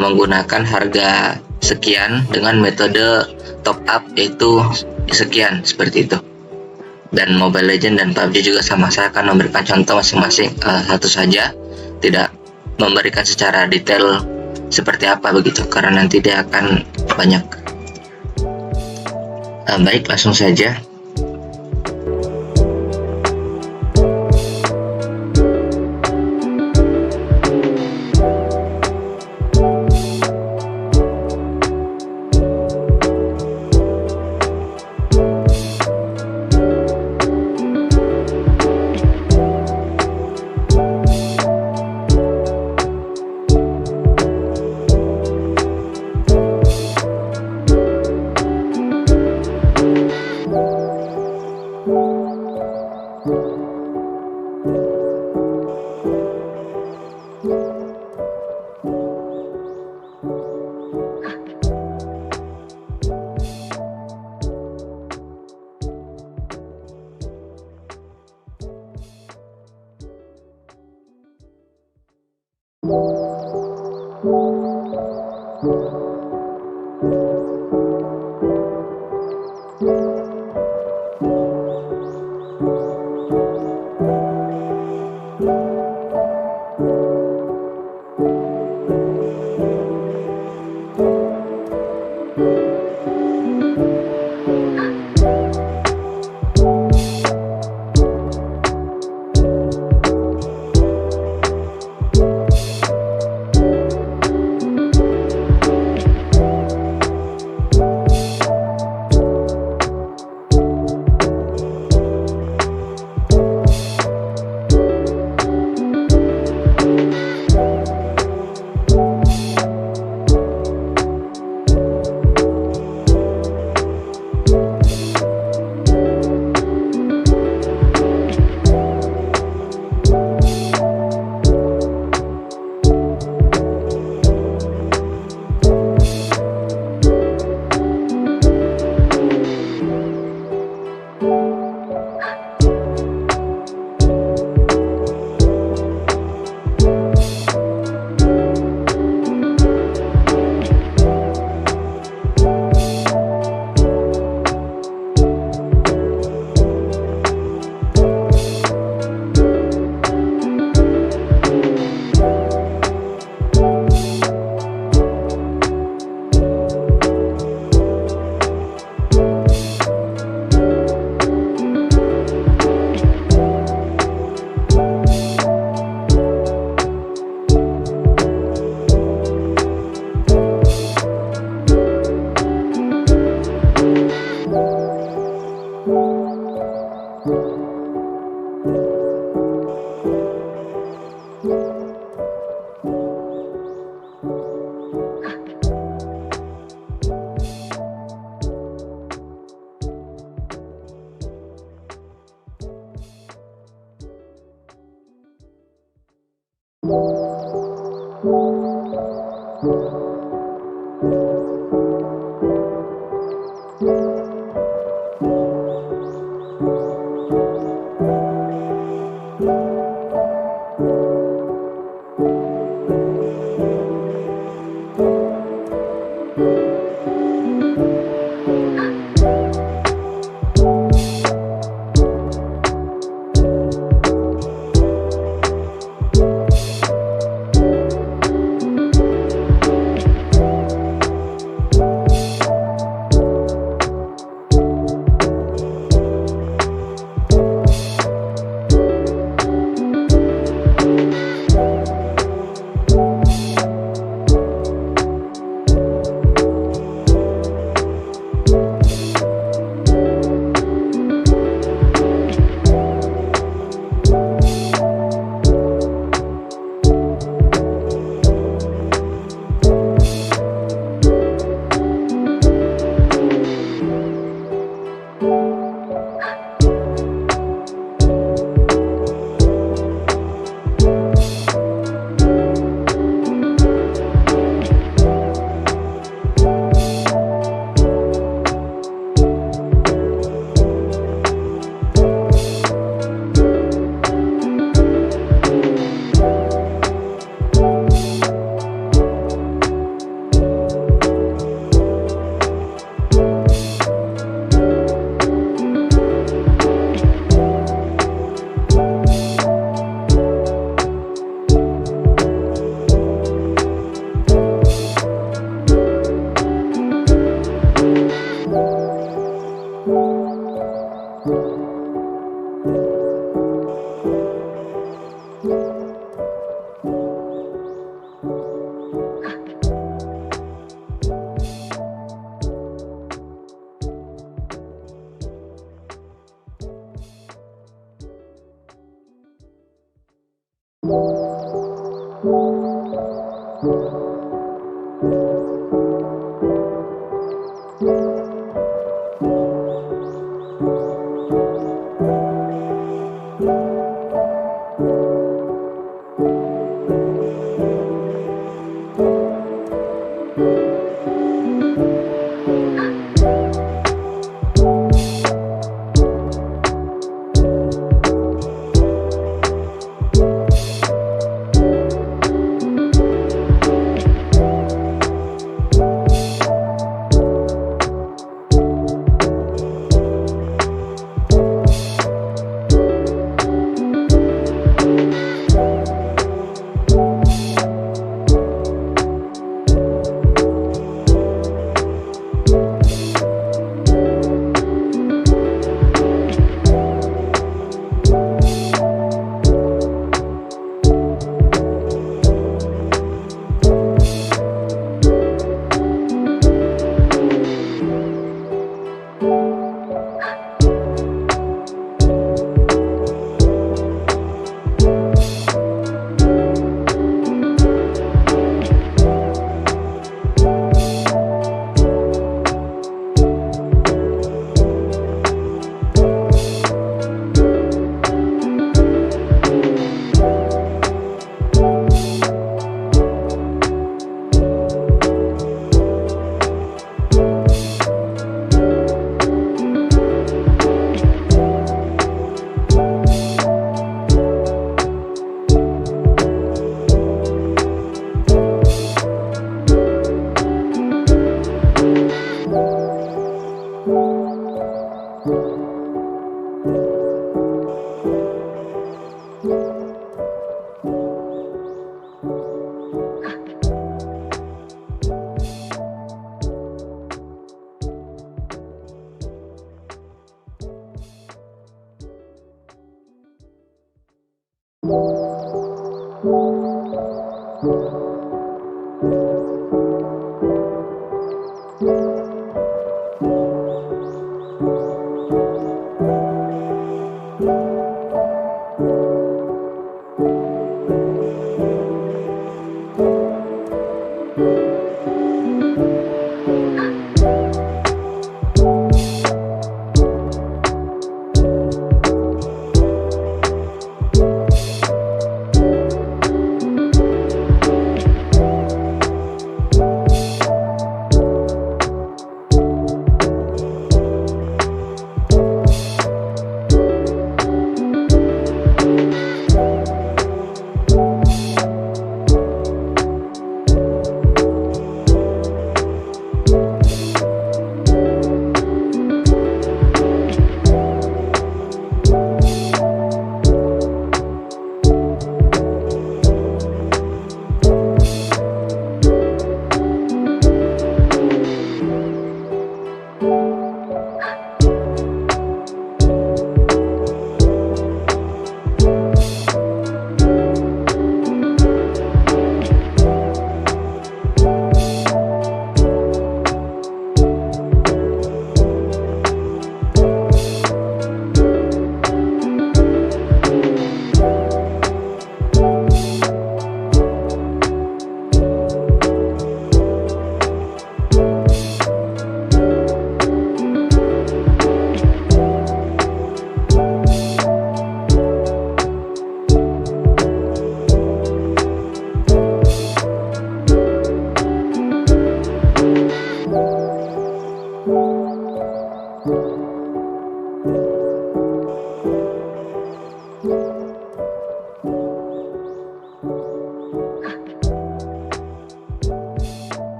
menggunakan harga sekian dengan metode top up yaitu sekian, seperti itu. Dan Mobile Legends dan PUBG juga sama, saya akan memberikan contoh masing-masing satu saja, tidak memberikan secara detail seperti apa begitu, karena nanti dia akan banyak. Baik, langsung saja.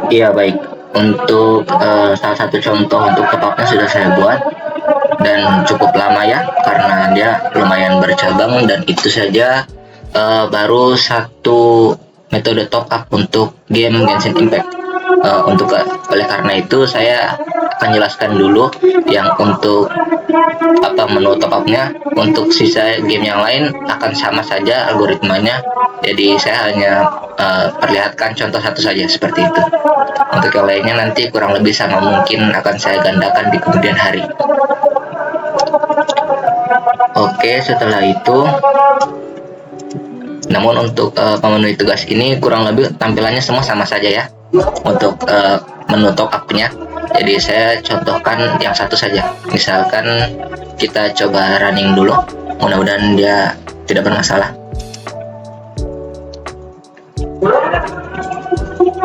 Iya baik, untuk salah satu contoh untuk top up-nya sudah saya buat dan cukup lama ya karena dia lumayan bercabang, dan itu saja baru satu metode top up untuk game Genshin Impact. Oleh karena itu saya akan jelaskan dulu yang untuk apa menu top up-nya. Untuk sisa game yang lain akan sama saja algoritmanya, jadi saya hanya perlihatkan contoh satu saja seperti itu. Untuk yang lainnya nanti kurang lebih sama, mungkin akan saya gandakan di kemudian hari. Oke, setelah itu, namun untuk memenuhi tugas ini kurang lebih tampilannya semua sama saja ya untuk menu top up-nya. Jadi saya contohkan yang satu saja. Misalkan kita coba running dulu, mudah-mudahan dia tidak bermasalah.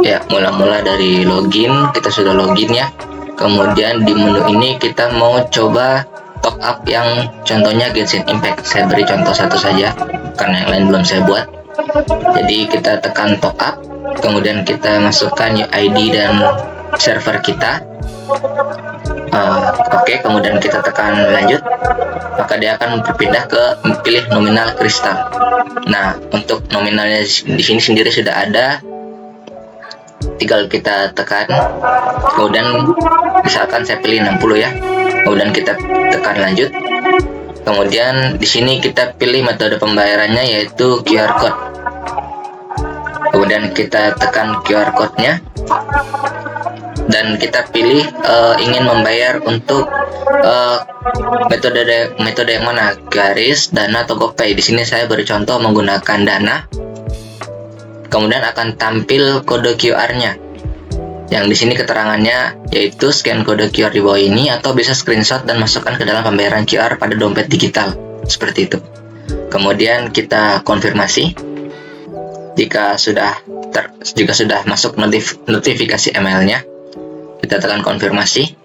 Ya, mula-mula dari login, kita sudah login ya. Kemudian di menu ini kita mau coba top up yang contohnya Genshin Impact. Saya beri contoh satu saja karena yang lain belum saya buat. Jadi kita tekan top up, kemudian kita masukkan UID dan server kita. Oke, kemudian kita tekan lanjut, maka dia akan berpindah ke pilih nominal kristal. Nah, untuk nominalnya di sini sendiri sudah ada, tinggal kita tekan, kemudian misalkan saya pilih 60 ya, kemudian kita tekan lanjut, kemudian di sini kita pilih metode pembayarannya yaitu QR code, kemudian kita tekan QR code-nya dan kita pilih ingin membayar untuk metode yang mana, garis, Dana, atau GoPay. Di sini saya beri contoh menggunakan Dana. Kemudian akan tampil kode QR-nya. Yang di sini keterangannya yaitu scan kode QR di bawah ini atau bisa screenshot dan masukkan ke dalam pembayaran QR pada dompet digital. Seperti itu. Kemudian kita konfirmasi. Jika sudah masuk notifikasi emailnya, kita tekan konfirmasi.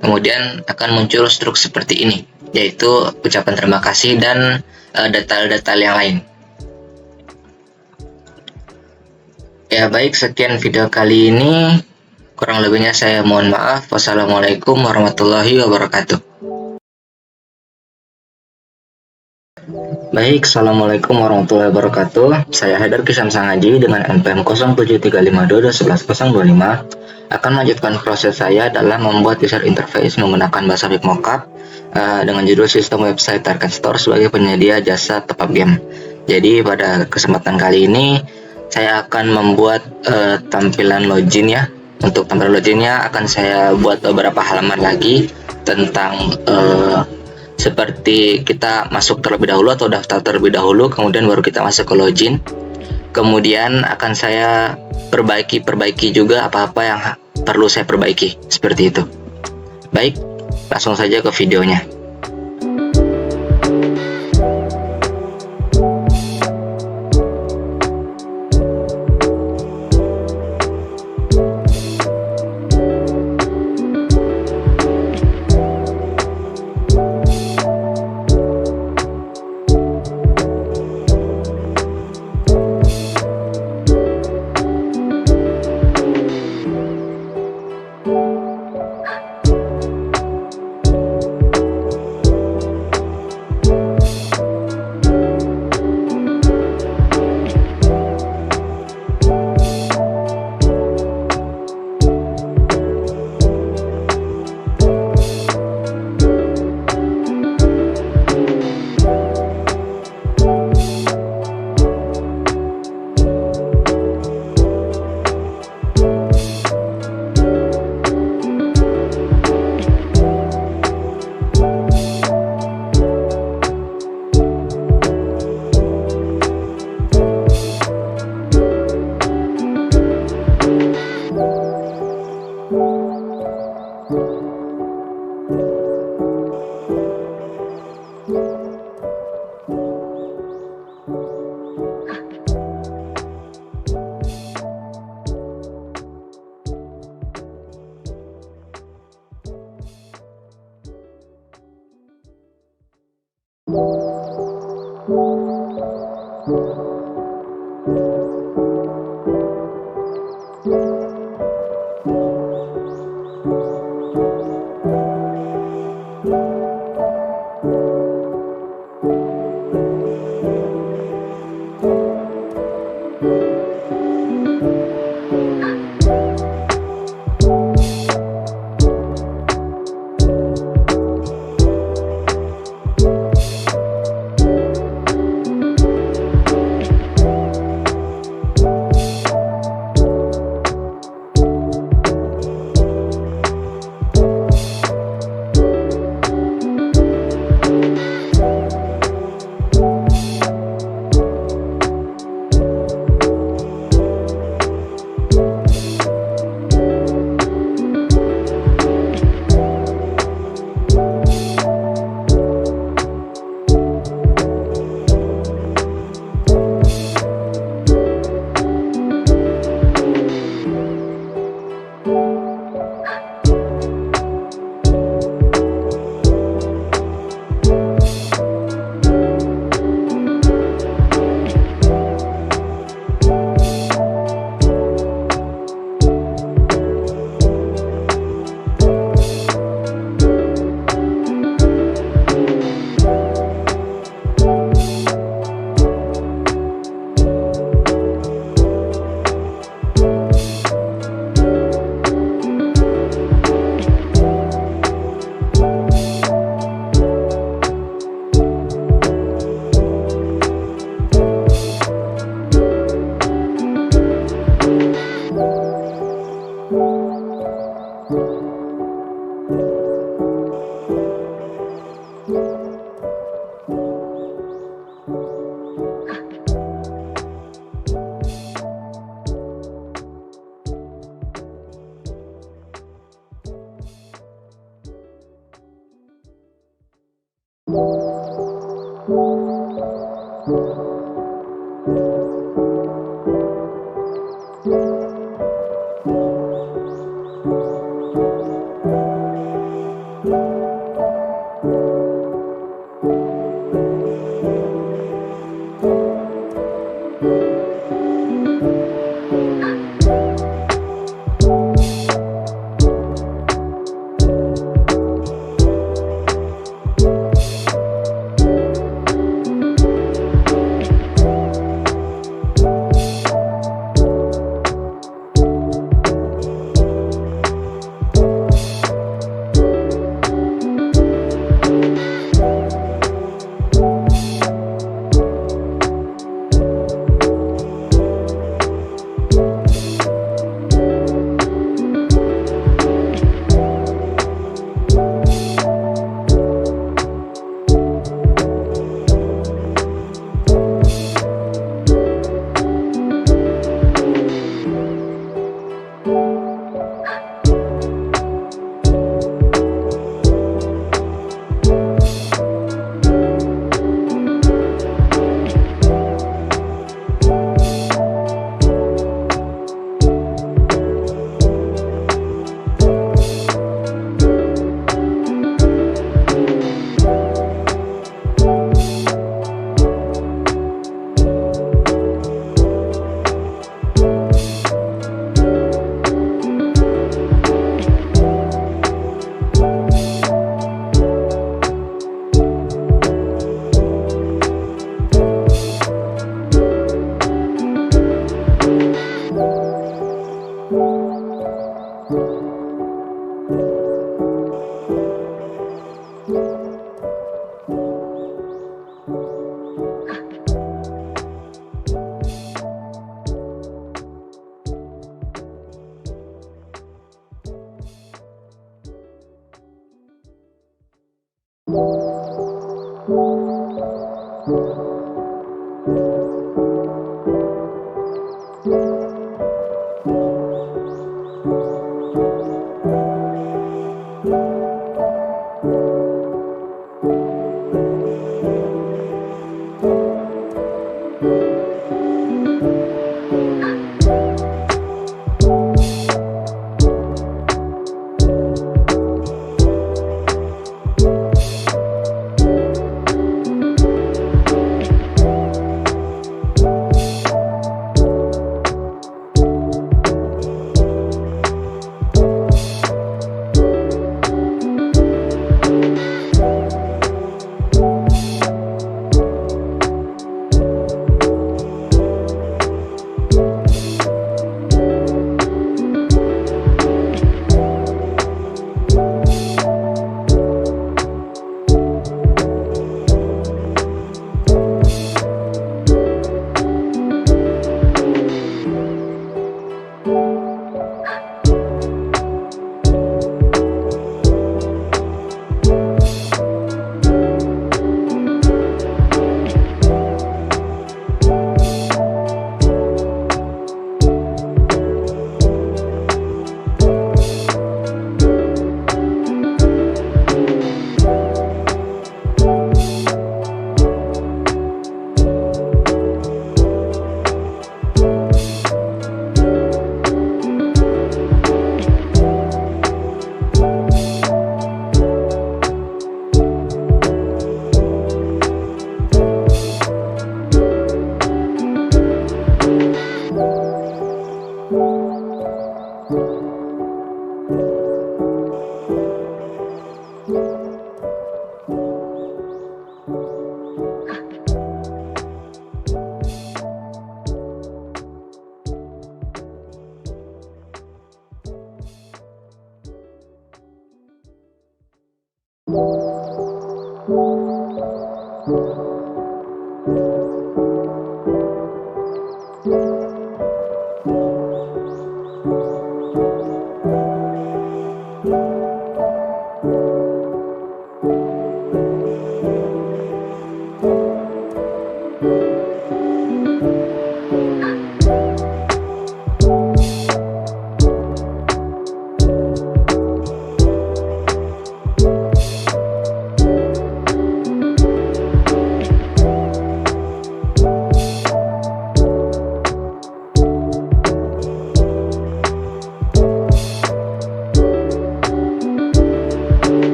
Kemudian akan muncul struk seperti ini, yaitu ucapan terima kasih dan detail-detail yang lain. Ya baik, sekian video kali ini. Kurang lebihnya saya mohon maaf. Wassalamualaikum warahmatullahi wabarakatuh. Baik, Assalamualaikum warahmatullahi wabarakatuh. Saya Haidar Kisam Sangaji dengan NPM 0735221125 akan melanjutkan proses saya dalam membuat user interface menggunakan bahasa Big Mockup dengan judul sistem website Target Store sebagai penyedia jasa top up game. Jadi pada kesempatan kali ini saya akan membuat tampilan login ya. Untuk tampilan loginnya akan saya buat beberapa halaman lagi tentang seperti kita masuk terlebih dahulu atau daftar terlebih dahulu, kemudian baru kita masuk ke login. Kemudian akan saya perbaiki juga apa-apa yang perlu saya perbaiki, seperti itu. Baik, langsung saja ke videonya.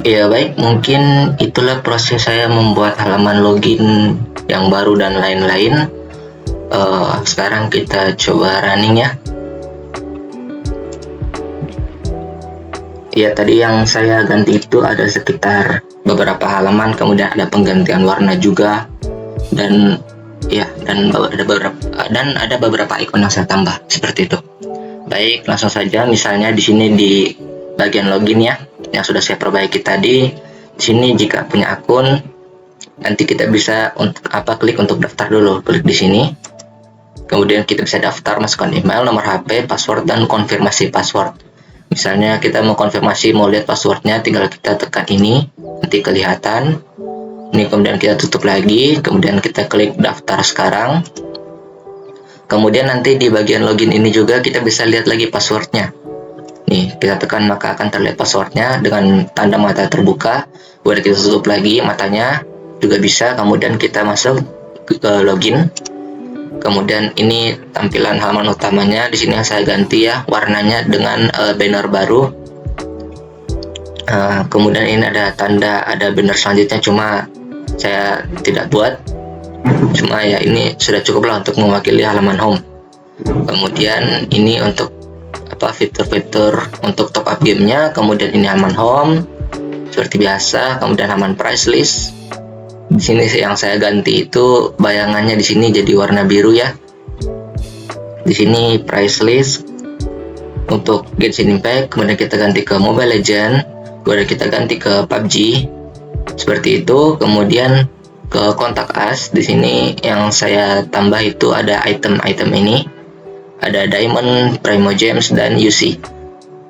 Ya baik, mungkin itulah proses saya membuat halaman login yang baru dan lain-lain. Sekarang kita coba running ya. Ya, tadi yang saya ganti itu ada sekitar beberapa halaman, kemudian ada penggantian warna juga, dan ya, dan ada beberapa ikon yang saya tambah seperti itu. Baik, langsung saja. Misalnya di sini di bagian login ya, yang sudah saya perbaiki tadi. Di sini jika punya akun, nanti kita bisa klik untuk daftar dulu. Klik di sini. Kemudian kita bisa daftar, masukkan email, nomor HP, password, dan konfirmasi password. Misalnya kita mau konfirmasi, mau lihat passwordnya, tinggal kita tekan ini, nanti kelihatan. Ini kemudian kita tutup lagi, kemudian kita klik daftar sekarang. Kemudian nanti di bagian login ini juga kita bisa lihat lagi passwordnya. Nih, kita tekan maka akan terlihat passwordnya dengan tanda mata terbuka. Kemudian kita tutup lagi matanya, juga bisa. Kemudian kita masuk ke login. Kemudian ini tampilan halaman utamanya. Di sini yang saya ganti ya warnanya dengan banner baru. Kemudian ini ada tanda, ada banner selanjutnya, cuma saya tidak buat. Cuma ya ini sudah cukup lah untuk mewakili halaman home. Kemudian ini untuk fitur-fitur untuk top up gamenya. Kemudian ini halaman home seperti biasa. Kemudian halaman price list. Di sini yang saya ganti itu bayangannya di sini jadi warna biru ya. Di sini price list untuk Genshin Impact, kemudian kita ganti ke Mobile Legends, kemudian kita ganti ke PUBG seperti itu. Kemudian ke kontak us, di sini yang saya tambah itu ada item-item ini, ada Diamond, Primo Gems, dan UC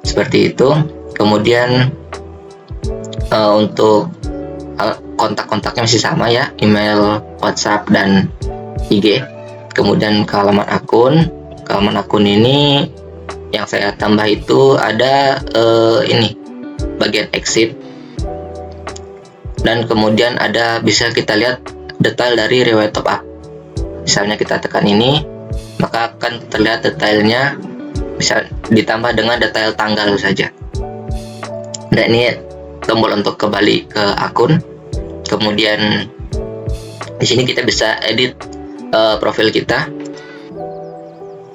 seperti itu. Kemudian untuk kontak-kontaknya masih sama ya, email, WhatsApp, dan IG. Kemudian ke halaman akun. Ke halaman akun ini yang saya tambah itu ada ini bagian exit, dan kemudian ada bisa kita lihat detail dari riwayat top up. Misalnya kita tekan ini, maka akan terlihat detailnya, bisa ditambah dengan detail tanggal saja. Dan ini tombol untuk kembali ke akun. Kemudian di sini kita bisa edit profil kita.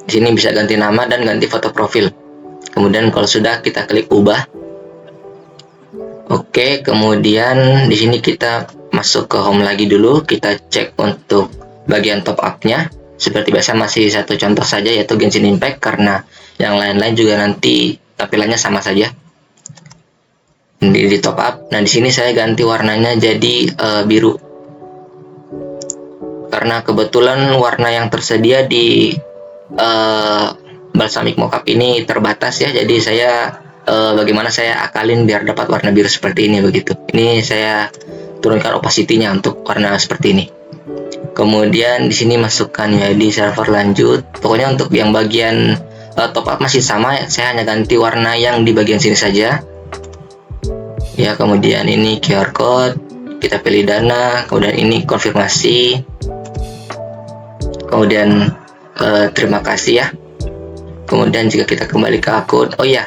Di sini bisa ganti nama dan ganti foto profil. Kemudian kalau sudah, kita klik ubah. Oke, kemudian di sini kita masuk ke home lagi dulu. Kita cek untuk bagian top up-nya. Seperti biasa masih satu contoh saja, yaitu Genshin Impact, karena yang lain-lain juga nanti tampilannya sama saja. Di top up. Nah, di sini saya ganti warnanya jadi biru, karena kebetulan warna yang tersedia di Balsamic Mockup ini terbatas ya. Jadi saya bagaimana saya akalin biar dapat warna biru seperti ini begitu. Ini saya turunkan opacity-nya untuk warna seperti ini. Kemudian di sini masukkan ya di server lanjut. Pokoknya untuk yang bagian top up masih sama, saya hanya ganti warna yang di bagian sini saja. Ya, kemudian ini QR code kita pilih dana, kemudian ini konfirmasi, kemudian terima kasih ya. Kemudian jika kita kembali ke akun, oh ya,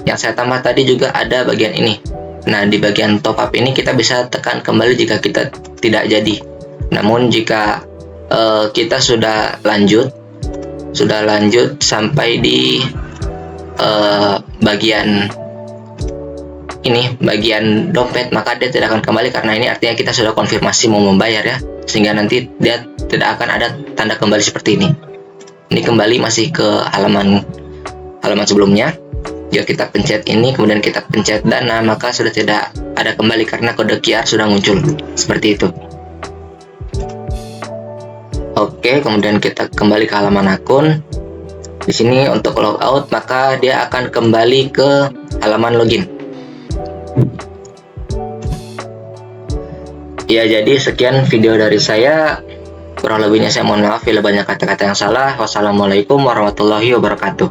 yang saya tambah tadi juga ada bagian ini. Nah, di bagian top up ini kita bisa tekan kembali jika kita tidak jadi. Namun jika kita sudah lanjut sampai di bagian ini, bagian dompet, maka dia tidak akan kembali karena ini artinya kita sudah konfirmasi mau membayar ya, sehingga nanti dia tidak akan ada tanda kembali seperti ini. Ini kembali masih ke halaman sebelumnya. Jika kita pencet ini kemudian kita pencet dana, maka sudah tidak ada kembali karena kode QR sudah muncul seperti itu. Oke, kemudian kita kembali ke halaman akun. Di sini untuk logout, maka dia akan kembali ke halaman login. Ya, jadi sekian video dari saya. Kurang lebihnya saya mohon maaf bila banyak kata-kata yang salah. Wassalamualaikum warahmatullahi wabarakatuh.